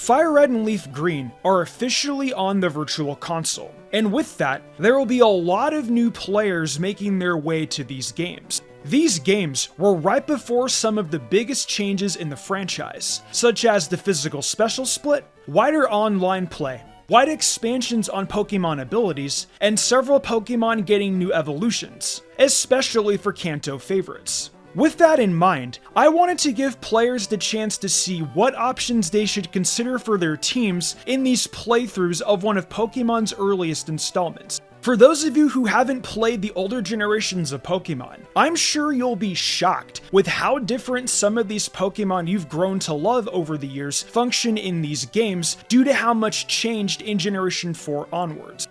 FireRed and LeafGreen are officially on the Virtual Console, and with that, there will be a lot of new players making their way to these games. These games were right before some of the biggest changes in the franchise, such as the physical special split, wider online play, wide expansions on Pokemon abilities, and several Pokemon getting new evolutions, especially for Kanto favorites. With that in mind, I wanted to give players the chance to see what options they should consider for their teams in these playthroughs of one of Pokemon's earliest installments. For those of you who haven't played the older generations of Pokemon, I'm sure you'll be shocked with how different some of these Pokemon you've grown to love over the years function in these games due to how much changed in Generation 4 onwards.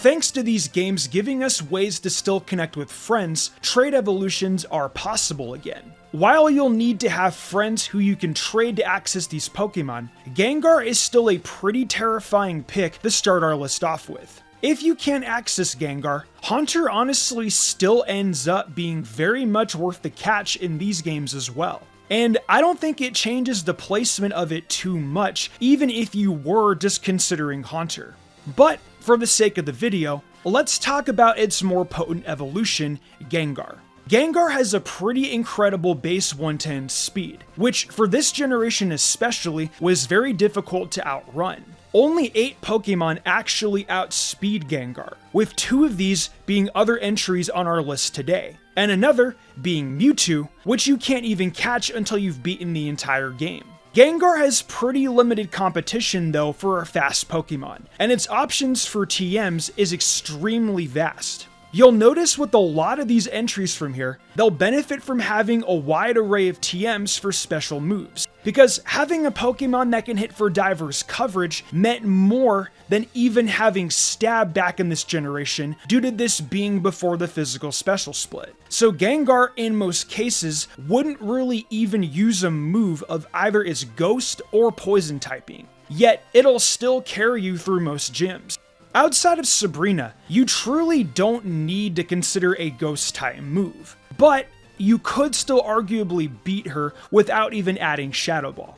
Thanks to these games giving us ways to still connect with friends, trade evolutions are possible again. While you'll need to have friends who you can trade to access these Pokemon, Gengar is still a pretty terrifying pick to start our list off with. If you can't access Gengar, Haunter honestly still ends up being very much worth the catch in these games as well. And I don't think it changes the placement of it too much, even if you were just considering Haunter. But for the sake of the video, let's talk about its more potent evolution, Gengar. Gengar has a pretty incredible base 110 speed, which for this generation especially was very difficult to outrun. Only 8 Pokemon actually outspeed Gengar, with 2 of these being other entries on our list today, and another being Mewtwo, which you can't even catch until you've beaten the entire game. Gengar has pretty limited competition though for a fast Pokemon, and its options for TMs is extremely vast. You'll notice with a lot of these entries from here, they'll benefit from having a wide array of TMs for special moves, because having a Pokemon that can hit for diverse coverage meant more than even having Stab back in this generation, due to this being before the physical special split. So Gengar, in most cases, wouldn't really even use a move of either its Ghost or Poison typing, yet it'll still carry you through most gyms. Outside of Sabrina, you truly don't need to consider a Ghost type move, but you could still arguably beat her without even adding Shadow Ball.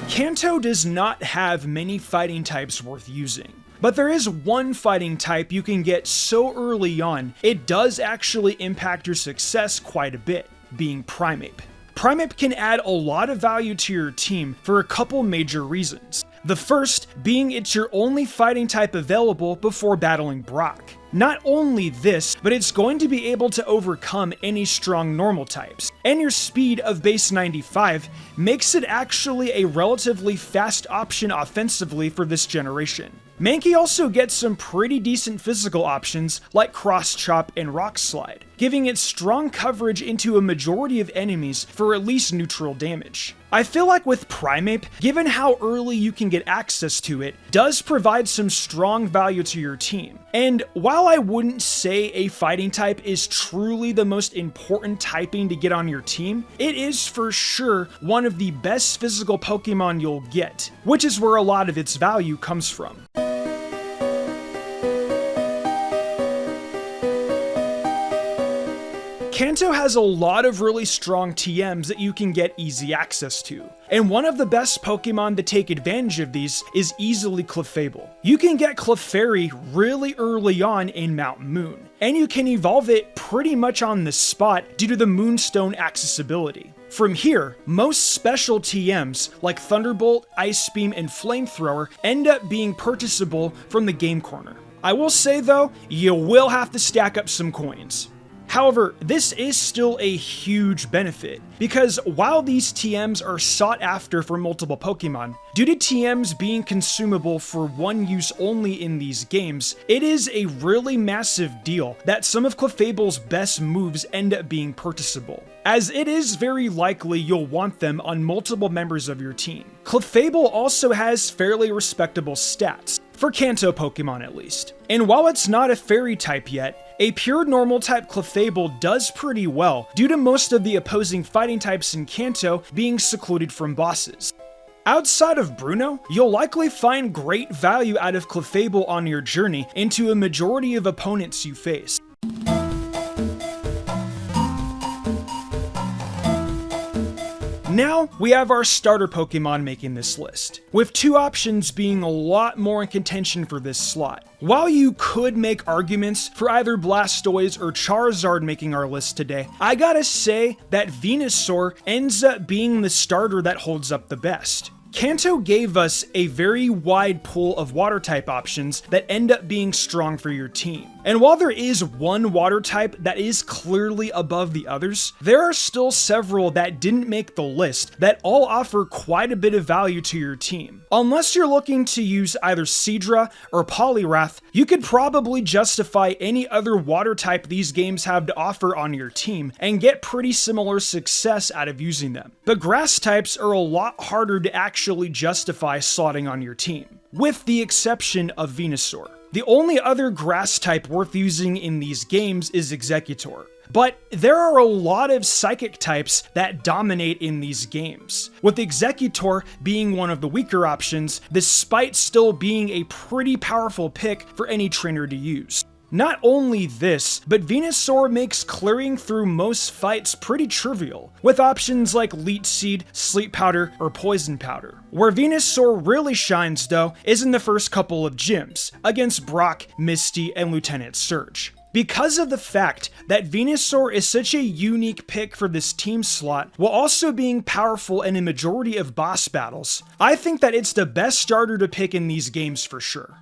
Kanto does not have many fighting types worth using, but there is one fighting type you can get so early on, it does actually impact your success quite a bit, being Primeape. Primeape can add a lot of value to your team for a couple major reasons. The first being it's your only fighting type available before battling Brock. Not only this, but it's going to be able to overcome any strong normal types, and your speed of base 95 makes it actually a relatively fast option offensively for this generation. Mankey also gets some pretty decent physical options like Cross Chop and Rock Slide, giving it strong coverage into a majority of enemies for at least neutral damage. I feel like with Primeape, given how early you can get access to it, does provide some strong value to your team. And while I wouldn't say a fighting type is truly the most important typing to get on your team, it is for sure one of the best physical Pokemon you'll get, which is where a lot of its value comes from. Kanto has a lot of really strong TMs that you can get easy access to, and one of the best Pokemon to take advantage of these is easily Clefable. You can get Clefairy really early on in Mount Moon, and you can evolve it pretty much on the spot due to the Moonstone accessibility. From here, most special TMs like Thunderbolt, Ice Beam, and Flamethrower end up being purchasable from the game corner. I will say though, you will have to stack up some coins. However, this is still a huge benefit, because while these TMs are sought after for multiple Pokemon, due to TMs being consumable for one use only in these games, it is a really massive deal that some of Clefable's best moves end up being purchasable, as it is very likely you'll want them on multiple members of your team. Clefable also has fairly respectable stats, for Kanto Pokemon at least, and while it's not a fairy type yet, a pure normal type Clefable does pretty well due to most of the opposing fighting types in Kanto being secluded from bosses. Outside of Bruno, you'll likely find great value out of Clefable on your journey into a majority of opponents you face. Now, we have our starter Pokemon making this list, with two options being a lot more in contention for this slot. While you could make arguments for either Blastoise or Charizard making our list today, I gotta say that Venusaur ends up being the starter that holds up the best. Kanto gave us a very wide pool of water type options that end up being strong for your team. And while there is one water type that is clearly above the others, there are still several that didn't make the list that all offer quite a bit of value to your team. Unless you're looking to use either Seadra or Poliwrath, you could probably justify any other water type these games have to offer on your team and get pretty similar success out of using them. But grass types are a lot harder to actually justify slotting on your team, with the exception of Venusaur. The only other grass type worth using in these games is Exeggutor. But there are a lot of psychic types that dominate in these games, with Exeggutor being one of the weaker options, despite still being a pretty powerful pick for any trainer to use. Not only this, but Venusaur makes clearing through most fights pretty trivial, with options like Leech Seed, Sleep Powder, or Poison Powder. Where Venusaur really shines though is in the first couple of gyms, against Brock, Misty, and Lieutenant Surge. Because of the fact that Venusaur is such a unique pick for this team slot, while also being powerful in a majority of boss battles, I think that it's the best starter to pick in these games for sure.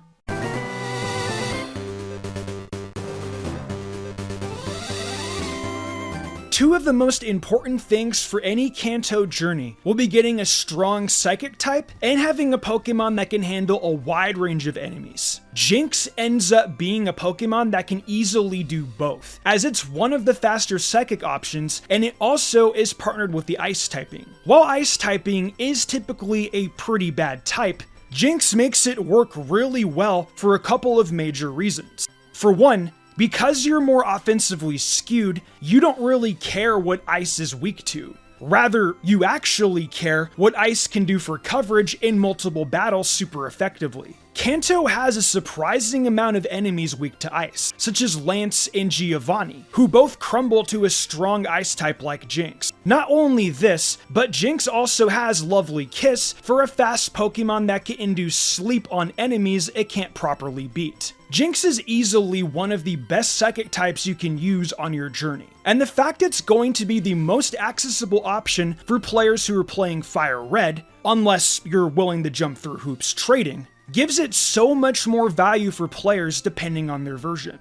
Two of the most important things for any Kanto journey will be getting a strong psychic type and having a Pokemon that can handle a wide range of enemies. Jynx ends up being a Pokemon that can easily do both, as it's one of the faster psychic options and it also is partnered with the ice typing. While ice typing is typically a pretty bad type, Jynx makes it work really well for a couple of major reasons. For one, because you're more offensively skewed, you don't really care what ice is weak to. Rather, you actually care what ice can do for coverage in multiple battles super effectively. Kanto has a surprising amount of enemies weak to ice, such as Lance and Giovanni, who both crumble to a strong ice type like Jynx. Not only this, but Jynx also has Lovely Kiss for a fast Pokemon that can induce sleep on enemies it can't properly beat. Jynx is easily one of the best psychic types you can use on your journey, and the fact it's going to be the most accessible option for players who are playing FireRed, unless you're willing to jump through hoops trading, gives it so much more value for players depending on their version.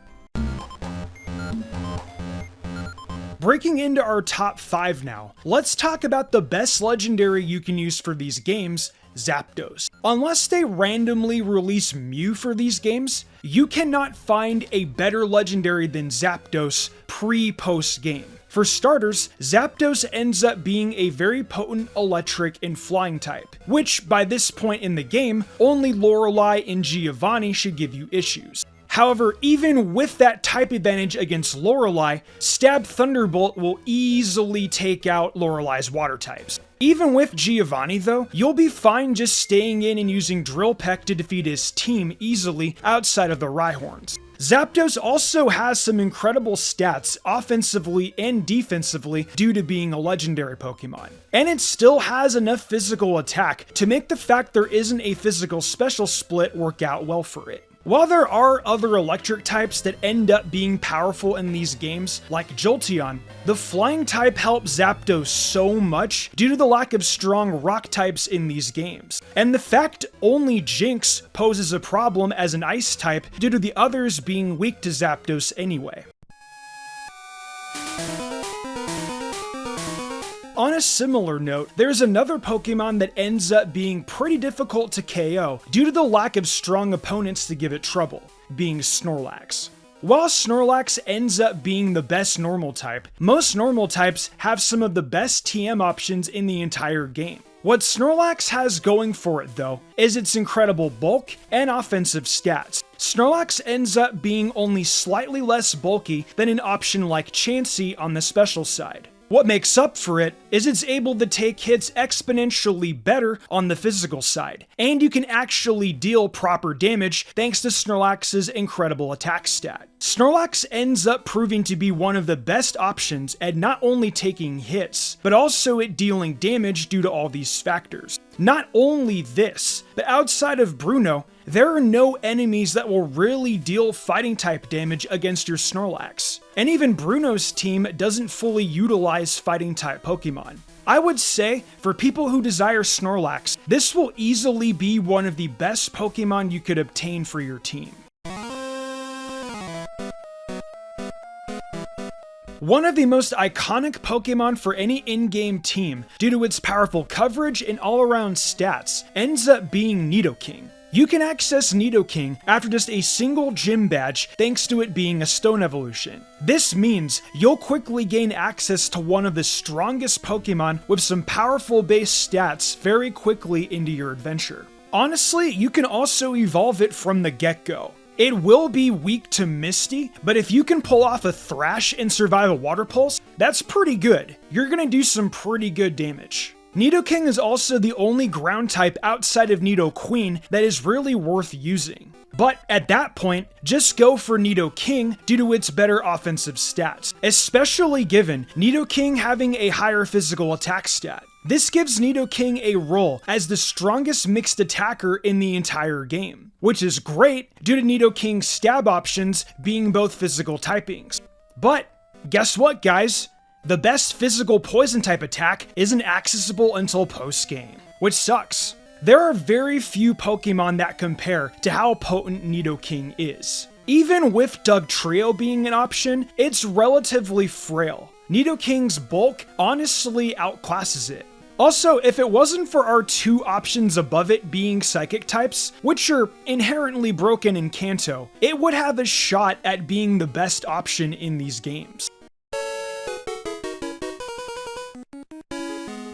Breaking into our top 5 now, let's talk about the best legendary you can use for these games, Zapdos. Unless they randomly release Mew for these games, you cannot find a better legendary than Zapdos pre-post game. For starters, Zapdos ends up being a very potent electric and flying type, which by this point in the game, only Lorelei and Giovanni should give you issues. However, even with that type advantage against Lorelei, Stab Thunderbolt will easily take out Lorelei's water types. Even with Giovanni though, you'll be fine just staying in and using Drill Peck to defeat his team easily outside of the Rhyhorns. Zapdos also has some incredible stats offensively and defensively due to being a legendary Pokemon. And it still has enough physical attack to make the fact there isn't a physical special split work out well for it. While there are other electric types that end up being powerful in these games, like Jolteon, the flying type helps Zapdos so much due to the lack of strong rock types in these games, and the fact only Jynx poses a problem as an ice type due to the others being weak to Zapdos anyway. On a similar note, there's another Pokemon that ends up being pretty difficult to KO due to the lack of strong opponents to give it trouble, being Snorlax. While Snorlax ends up being the best normal type, most normal types have some of the best TM options in the entire game. What Snorlax has going for it though, is its incredible bulk and offensive stats. Snorlax ends up being only slightly less bulky than an option like Chansey on the special side. What makes up for it is it's able to take hits exponentially better on the physical side, and you can actually deal proper damage thanks to Snorlax's incredible attack stat. Snorlax ends up proving to be one of the best options at not only taking hits, but also at dealing damage due to all these factors. Not only this, but outside of Bruno, there are no enemies that will really deal fighting type damage against your Snorlax. And even Bruno's team doesn't fully utilize fighting type Pokemon. I would say, for people who desire Snorlax, this will easily be one of the best Pokemon you could obtain for your team. One of the most iconic Pokemon for any in-game team, due to its powerful coverage and all-around stats, ends up being Nidoking. You can access Nidoking after just a single gym badge thanks to it being a stone evolution. This means you'll quickly gain access to one of the strongest Pokemon with some powerful base stats very quickly into your adventure. Honestly, you can also evolve it from the get-go. It will be weak to Misty, but if you can pull off a Thrash and survive a Water Pulse, that's pretty good. You're gonna do some pretty good damage. Nidoking is also the only ground type outside of Nidoqueen that is really worth using. But at that point, just go for Nidoking due to its better offensive stats, especially given Nidoking having a higher physical attack stat. This gives Nidoking a role as the strongest mixed attacker in the entire game, which is great due to Nidoking's stab options being both physical typings. But guess what, guys? The best physical poison type attack isn't accessible until post-game, which sucks. There are very few Pokemon that compare to how potent Nidoking is. Even with Dugtrio being an option, it's relatively frail. Nidoking's bulk honestly outclasses it. Also, if it wasn't for our two options above it being psychic types, which are inherently broken in Kanto, it would have a shot at being the best option in these games.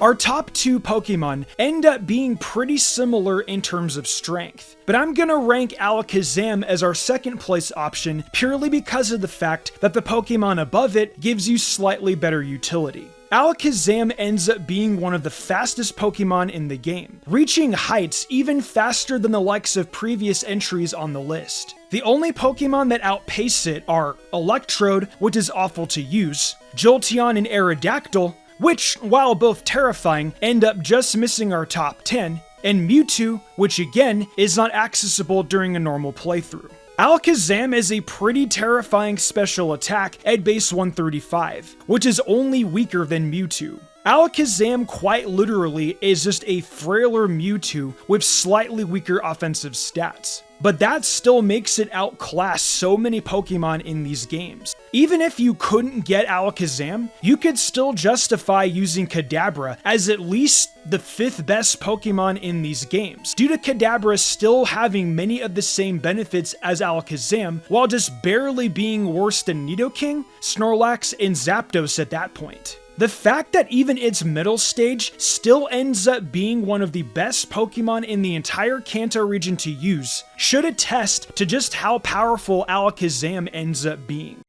Our top two Pokemon end up being pretty similar in terms of strength, but I'm gonna rank Alakazam as our second place option purely because of the fact that the Pokemon above it gives you slightly better utility. Alakazam ends up being one of the fastest Pokemon in the game, reaching heights even faster than the likes of previous entries on the list. The only Pokemon that outpace it are Electrode, which is awful to use, Jolteon and Aerodactyl, which, while both terrifying, end up just missing our top 10, and Mewtwo, which again is not accessible during a normal playthrough. Alakazam is a pretty terrifying special attack at base 135, which is only weaker than Mewtwo. Alakazam quite literally is just a frailer Mewtwo with slightly weaker offensive stats. But that still makes it outclass so many Pokemon in these games. Even if you couldn't get Alakazam, you could still justify using Kadabra as at least the 5th best Pokemon in these games, due to Kadabra still having many of the same benefits as Alakazam, while just barely being worse than Nidoking, Snorlax, and Zapdos at that point. The fact that even its middle stage still ends up being one of the best Pokemon in the entire Kanto region to use should attest to just how powerful Alakazam ends up being.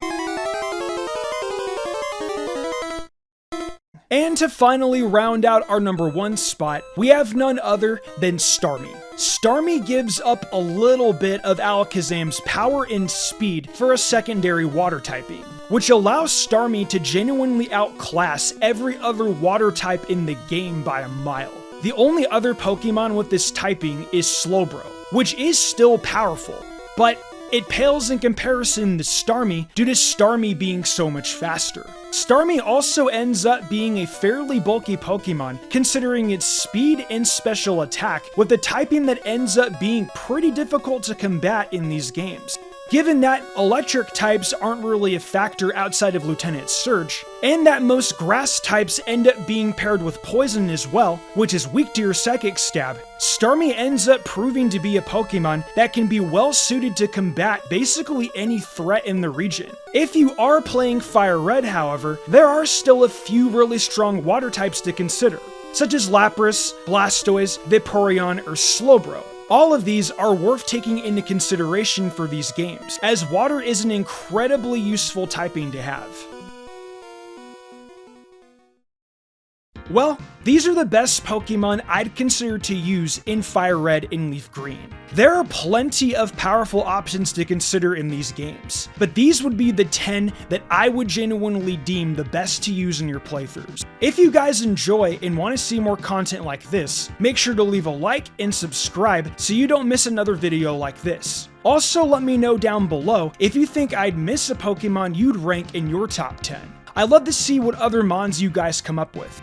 And to finally round out our number 1 spot, we have none other than Starmie. Starmie gives up a little bit of Alakazam's power and speed for a secondary water typing, which allows Starmie to genuinely outclass every other water type in the game by a mile. The only other Pokemon with this typing is Slowbro, which is still powerful, but it pales in comparison to Starmie due to Starmie being so much faster. Starmie also ends up being a fairly bulky Pokemon considering its speed and special attack, with a typing that ends up being pretty difficult to combat in these games. Given that electric types aren't really a factor outside of Lieutenant Surge, and that most grass types end up being paired with poison as well, which is weak to your Psychic Stab, Starmie ends up proving to be a Pokemon that can be well suited to combat basically any threat in the region. If you are playing FireRed, however, there are still a few really strong water types to consider, such as Lapras, Blastoise, Vaporeon, or Slowbro. All of these are worth taking into consideration for these games, as water is an incredibly useful typing to have. Well, these are the best Pokemon I'd consider to use in FireRed and LeafGreen. There are plenty of powerful options to consider in these games, but these would be the 10 that I would genuinely deem the best to use in your playthroughs. If you guys enjoy and want to see more content like this, make sure to leave a like and subscribe so you don't miss another video like this. Also, let me know down below if you think I'd miss a Pokemon you'd rank in your top 10. I'd love to see what other mons you guys come up with.